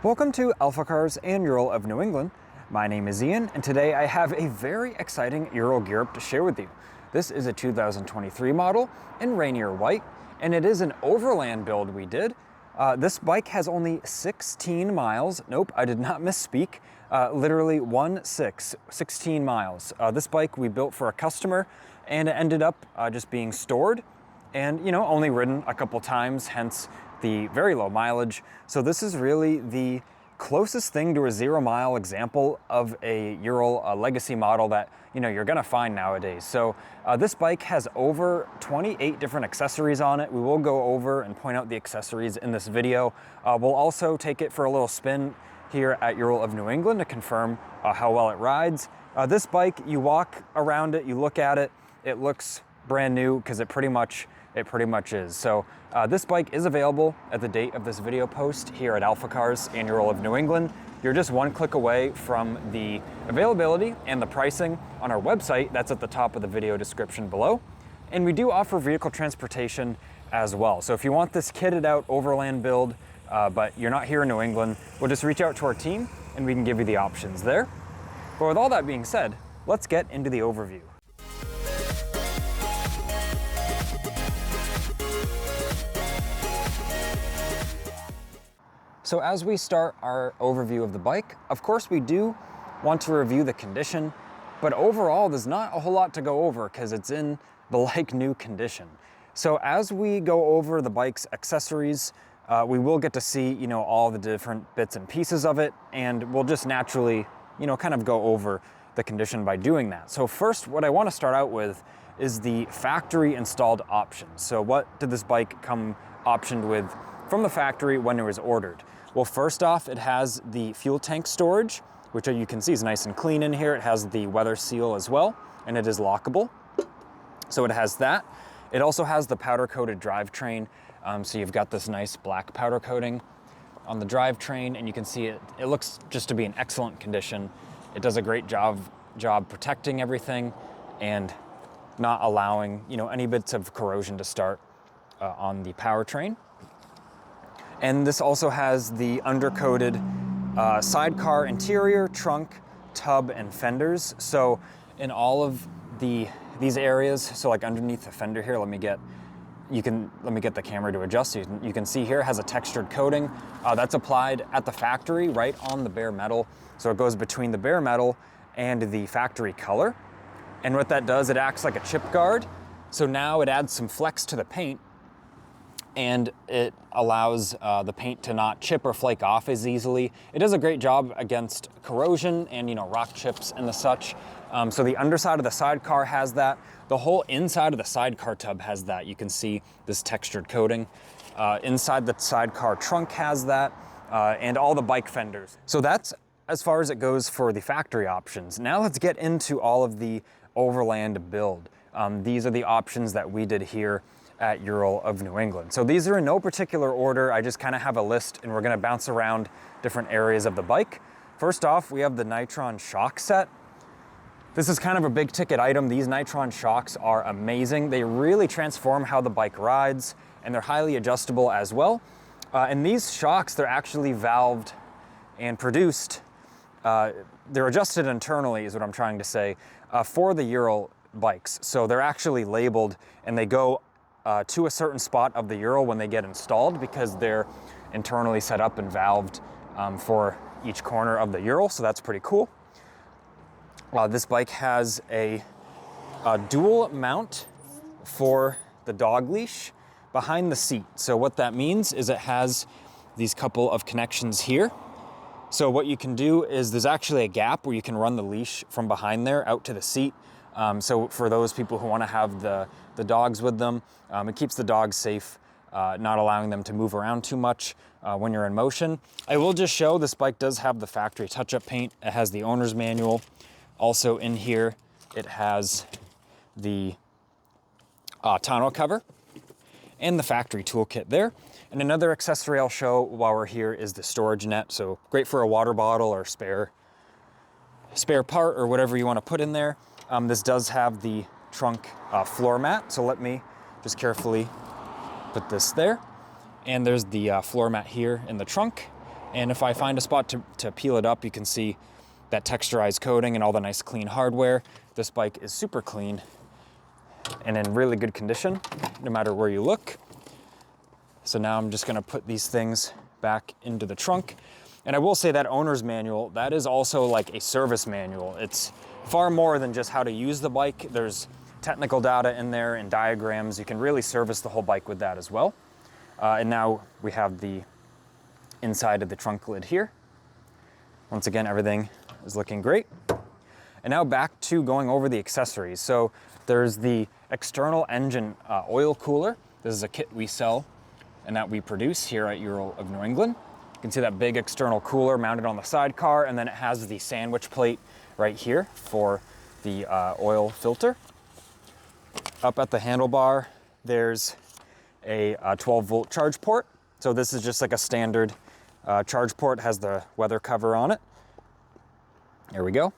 Welcome to AlphaCars and Ural of New England. My name is Ian, and today I have a very exciting Ural gear up to share with you. This is a 2023 model in Rainier white, and it is an Overland build we did. This bike has only 16 miles. Nope, I did not misspeak. Literally 16 miles. This bike we built for a customer, and it ended up just being stored and, only ridden a couple times, hence the very low mileage. So this is really the closest thing to a 0-mile example of a Ural legacy model that you're gonna find nowadays. So this bike has over 28 different accessories on it. We will go over and point out the accessories in this video. We'll also take it for a little spin here at Ural of New England to confirm how well it rides. This bike, you walk around it, you look at it, it looks brand new because it pretty much is. So this bike is available at the date of this video post here at AlphaCars and Ural of New England. You're just one click away from the availability and the pricing on our website. That's at the top of the video description below. And we do offer vehicle transportation as well. So if you want this kitted out Overland build, but you're not here in New England, we'll just reach out to our team and we can give you the options there. But with all that being said, let's get into the overview. So as we start our overview of the bike, of course we do want to review the condition, but overall there's not a whole lot to go over because it's in the like new condition. So as we go over the bike's accessories, we will get to see, all the different bits and pieces of it, and we'll just naturally, kind of go over the condition by doing that. So first, what I want to start out with is the factory installed options. So what did this bike come optioned with from the factory when it was ordered? Well, first off, it has the fuel tank storage, which you can see is nice and clean in here. It has the weather seal as well, and it is lockable. So it has that. It also has the powder coated drivetrain. So you've got this nice black powder coating on the drivetrain, and you can see it looks just to be in excellent condition. It does a great job protecting everything and not allowing, any bits of corrosion to start on the powertrain. And this also has the undercoated sidecar interior, trunk, tub, and fenders. So in all of these areas, so like underneath the fender here, let me get the camera to adjust. You can see here it has a textured coating that's applied at the factory right on the bare metal. So it goes between the bare metal and the factory color. And what that does, it acts like a chip guard. So now it adds some flex to the paint, and it allows the paint to not chip or flake off as easily. It does a great job against corrosion and rock chips and the such. So the underside of the sidecar has that. The whole inside of the sidecar tub has that. You can see this textured coating. Inside the sidecar trunk has that, and all the bike fenders. So that's as far as it goes for the factory options. Now let's get into all of the Overland build. These are the options that we did here at Ural of New England. So these are in no particular order. I just kind of have a list, and we're gonna bounce around different areas of the bike. First off, we have the Nitron shock set. This is kind of a big ticket item. These Nitron shocks are amazing. They really transform how the bike rides, and they're highly adjustable as well. And these shocks, they're actually valved and produced. They're adjusted internally is what I'm trying to say, for the Ural bikes. So they're actually labeled, and they go to a certain spot of the Ural when they get installed because they're internally set up and valved for each corner of the Ural, so that's pretty cool. This bike has a dual mount for the dog leash behind the seat. So what that means is it has these couple of connections here. So what you can do is there's actually a gap where you can run the leash from behind there out to the seat. So for those people who want to have the dogs with them, it keeps the dogs safe, not allowing them to move around too much when you're in motion. I will just show this bike does have the factory touch-up paint. It has the owner's manual. Also in here, it has the tonneau cover and the factory toolkit there. And another accessory I'll show while we're here is the storage net. So great for a water bottle or spare part or whatever you want to put in there. This does have the trunk floor mat. So let me just carefully put this there. And there's the floor mat here in the trunk. And if I find a spot to peel it up, you can see that texturized coating and all the nice clean hardware. This bike is super clean and in really good condition, no matter where you look. So now I'm just gonna put these things back into the trunk. And I will say that owner's manual, that is also like a service manual. It's far more than just how to use the bike. There's technical data in there and diagrams. You can really service the whole bike with that as well. And now we have the inside of the trunk lid here. Once again, everything is looking great. And now back to going over the accessories. So there's the external engine oil cooler. This is a kit we sell and that we produce here at Ural of New England. You can see that big external cooler mounted on the sidecar, and then it has the sandwich plate right here for the oil filter. Up at the handlebar, there's a 12-volt charge port. So this is just like a standard charge port, has the weather cover on it. There we go.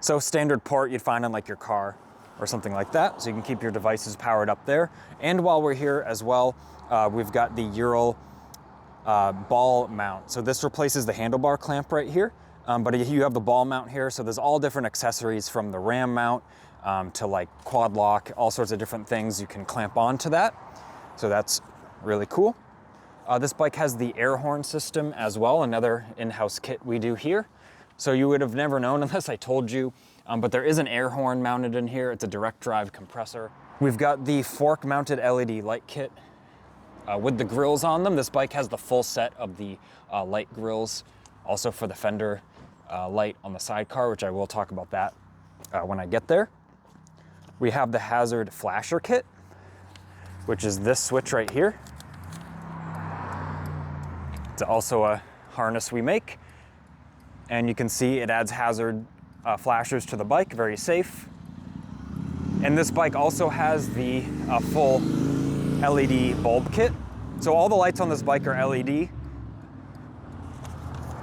So standard port you'd find on like your car or something like that. So you can keep your devices powered up there. And while we're here as well, we've got the Ural ball mount. So this replaces the handlebar clamp right here, but you have the ball mount here. So there's all different accessories from the ram mount to like quad lock, all sorts of different things you can clamp onto that. So that's really cool. This bike has the air horn system as well, another in-house kit we do here. So you would have never known unless I told you, but there is an air horn mounted in here. It's a direct drive compressor. We've got the fork mounted LED light kit with the grills on them. This bike has the full set of the light grills, also for the fender light on the sidecar, which I will talk about that when I get there. We have the hazard flasher kit, which is this switch right here. It's also a harness we make. And you can see it adds hazard flashers to the bike, very safe. And this bike also has the full LED bulb kit. So all the lights on this bike are LED.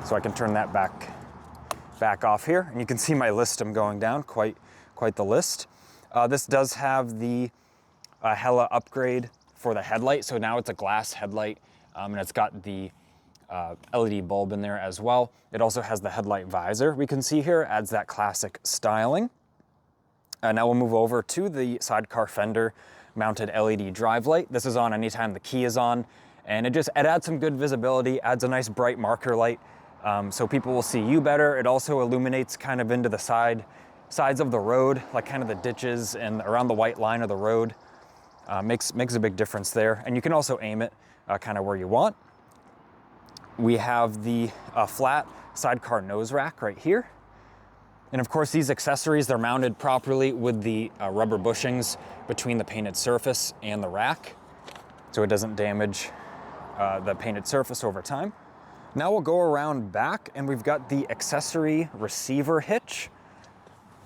So I can turn that back off here. And you can see my list I'm going down, quite the list. This does have the Hella upgrade for the headlight. So now it's a glass headlight, and it's got the LED bulb in there as well. It also has the headlight visor we can see here, adds that classic styling. Now we'll move over to the sidecar fender mounted LED drive light. This is on anytime the key is on, and it adds some good visibility, adds a nice bright marker light, so people will see you better. It also illuminates kind of into the sides of the road, like kind of the ditches and around the white line of the road. Makes a big difference there. And you can also aim it kind of where you want. We have the flat sidecar nose rack right here. And of course, these accessories, they're mounted properly with the rubber bushings between the painted surface and the rack, so it doesn't damage the painted surface over time. Now we'll go around back, and we've got the accessory receiver hitch.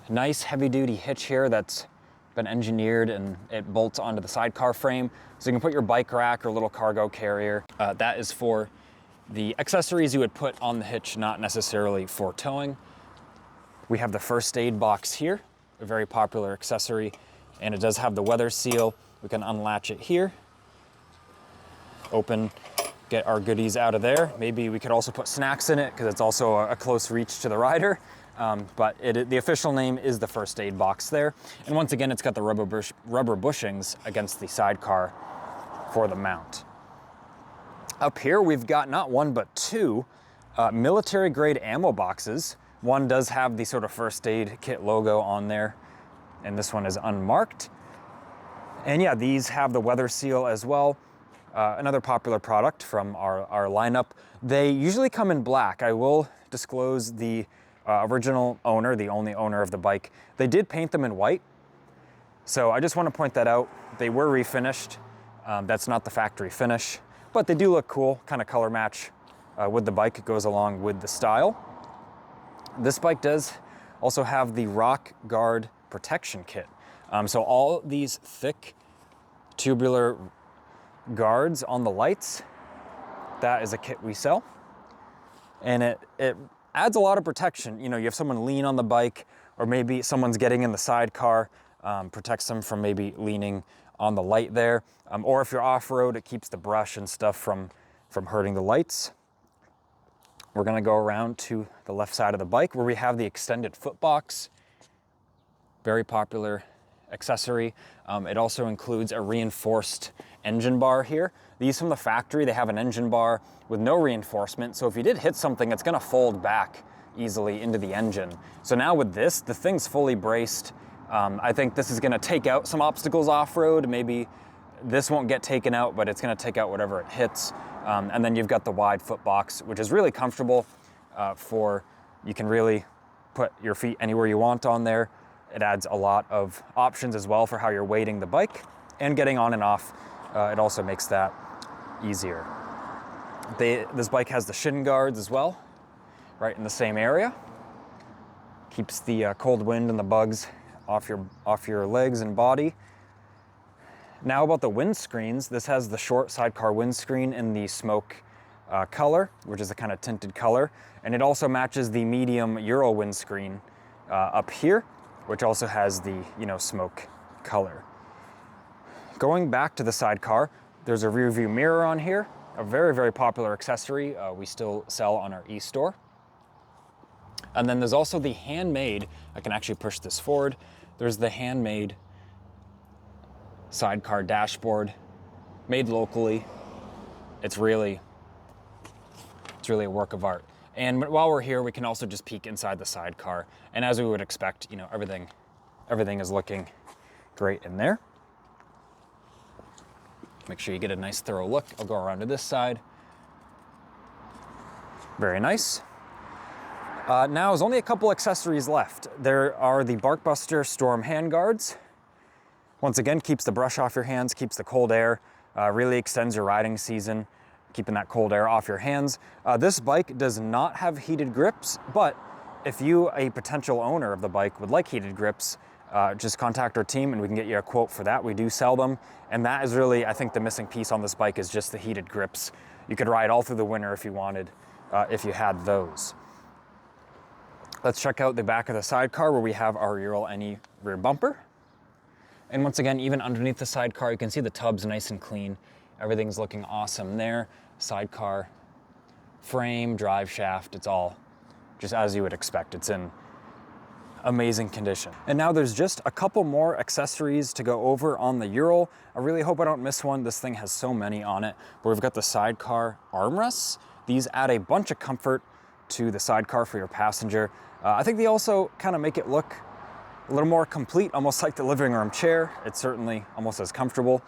Nice heavy-duty hitch here that's been engineered, and it bolts onto the sidecar frame, so you can put your bike rack or little cargo carrier. That is for the accessories you would put on the hitch, not necessarily for towing. We have the first aid box here, a very popular accessory, and it does have the weather seal. We can unlatch it here, open, get our goodies out of there. Maybe we could also put snacks in it because it's also a close reach to the rider. But the official name is the first aid box there. And once again, it's got the rubber bushings against the sidecar for the mount. Up here, we've got not one, but two military grade ammo boxes. One does have the sort of first aid kit logo on there, and this one is unmarked. And yeah, these have the weather seal as well. Another popular product from our lineup. They usually come in black. I will disclose the original owner, the only owner of the bike. They did paint them in white. So I just want to point that out. They were refinished. That's not the factory finish, but they do look cool, kind of color match with the bike. It goes along with the style. This bike does also have the rock guard protection kit. So all these thick tubular guards on the lights, that is a kit we sell. And it adds a lot of protection. You know, you have someone lean on the bike, or maybe someone's getting in the sidecar, protects them from maybe leaning on the light there. Or if you're off-road, it keeps the brush and stuff from hurting the lights. we're gonna go around to the left side of the bike where we have the extended foot box. Very popular accessory. It also includes a reinforced engine bar here. These from the factory, they have an engine bar with no reinforcement. So if you did hit something, it's gonna fold back easily into the engine. So now with this, the thing's fully braced. I think this is gonna take out some obstacles off-road. Maybe this won't get taken out, but it's gonna take out whatever it hits. And then you've got the wide foot box, which is really comfortable you can really put your feet anywhere you want on there. It adds a lot of options as well for how you're weighting the bike and getting on and off. It also makes that easier. This bike has the shin guards as well, right in the same area. Keeps the cold wind and the bugs off your legs and body. Now about the windscreens, this has the short sidecar windscreen in the smoke color, which is a kind of tinted color. And it also matches the medium Ural windscreen up here, which also has the, smoke color. Going back to the sidecar, there's a rear view mirror on here, a very, very popular accessory we still sell on our e-store. And then there's also the handmade, I can actually push this forward, there's the handmade sidecar dashboard, made locally. It's really a work of art. And while we're here, we can also just peek inside the sidecar. And as we would expect, everything is looking great in there. Make sure you get a nice thorough look. I'll go around to this side. Very nice. Now there's only a couple accessories left. There are the Barkbuster Storm handguards. Once again, keeps the brush off your hands, keeps the cold air, really extends your riding season, keeping that cold air off your hands. This bike does not have heated grips, but if you, a potential owner of the bike, would like heated grips, just contact our team and we can get you a quote for that. We do sell them. And that is really, I think, the missing piece on this bike is just the heated grips. You could ride all through the winter if you wanted, if you had those. Let's check out the back of the sidecar where we have our Ural NE rear bumper. And once again, even underneath the sidecar, you can see the tub's nice and clean. Everything's looking awesome there. Sidecar frame, drive shaft, it's all just as you would expect. It's in amazing condition. And now there's just a couple more accessories to go over on the Ural. I really hope I don't miss one. This thing has so many on it. But we've got the sidecar armrests. These add a bunch of comfort to the sidecar for your passenger. I think they also kind of make it look a little more complete, almost like the living room chair. It's certainly almost as comfortable.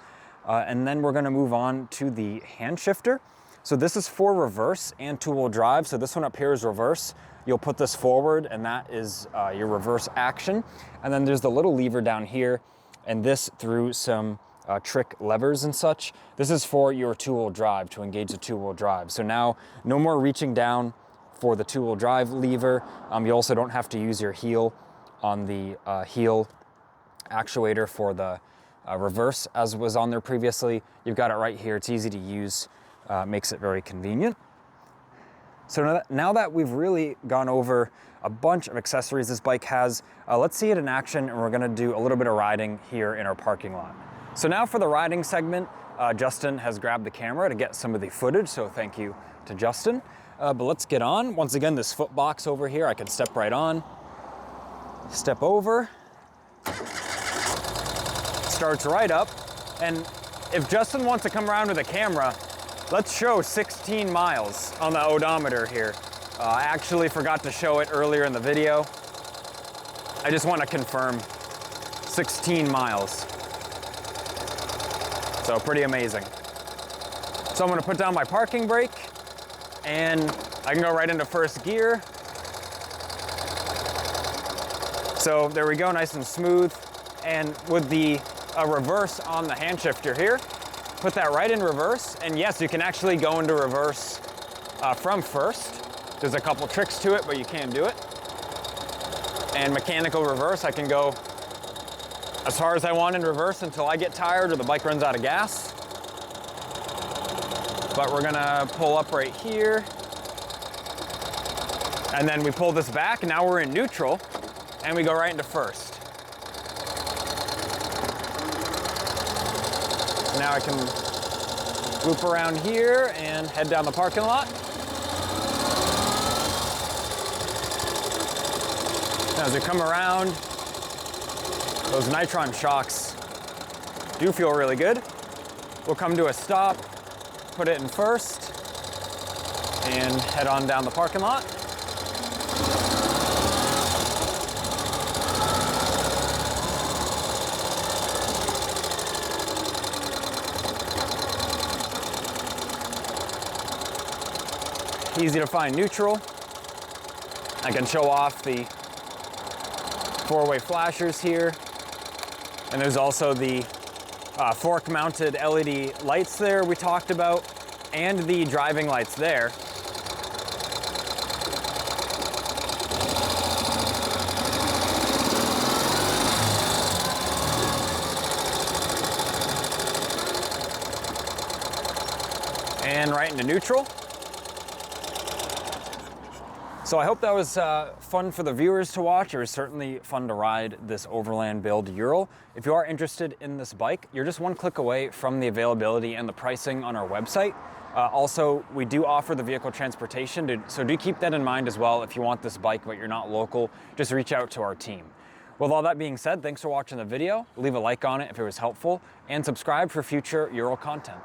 And then we're gonna move on to the hand shifter. So this is for reverse and two-wheel drive. So this one up here is reverse. You'll put this forward and that is your reverse action. And then there's the little lever down here and this through some trick levers and such. This is for your two-wheel drive, to engage the two-wheel drive. So now no more reaching down for the two-wheel drive lever. You also don't have to use your heel on the heel actuator for the reverse as was on there previously. You've got it right here. It's easy to use, makes it very convenient. So now that we've really gone over a bunch of accessories this bike has, let's see it in action and we're gonna do a little bit of riding here in our parking lot. So now for the riding segment, Justin has grabbed the camera to get some of the footage, so thank you to Justin. But let's get on. Once again, this foot box over here, I can step right on, step over, starts right up. And if Justin wants to come around with a camera, let's show 16 miles on the odometer here. I actually forgot to show it earlier in the video. I just want to confirm 16 miles. So pretty amazing. So I'm going to put down my parking brake and I can go right into first gear. So there we go, nice and smooth. And with the reverse on the hand shifter here, put that right in reverse. And yes, you can actually go into reverse from first. There's a couple tricks to it, but you can do it. And mechanical reverse, I can go as far as I want in reverse until I get tired or the bike runs out of gas. But we're gonna pull up right here. And then we pull this back, and now we're in neutral, and we go right into first. Now I can loop around here and head down the parking lot. As we come around, those nitron shocks do feel really good. We'll come to a stop, put it in first, and head on down the parking lot. Easy to find neutral. I can show off the four-way flashers here. And there's also the fork-mounted LED lights there we talked about, and the driving lights there. And right into neutral. So I hope that was fun for the viewers to watch. It was certainly fun to ride this Overland Build Ural. If you are interested in this bike, you're just one click away from the availability and the pricing on our website. Also, we do offer the vehicle transportation, so do keep that in mind as well. If you want this bike but you're not local, just reach out to our team. With all that being said, thanks for watching the video. Leave a like on it if it was helpful, and subscribe for future Ural content.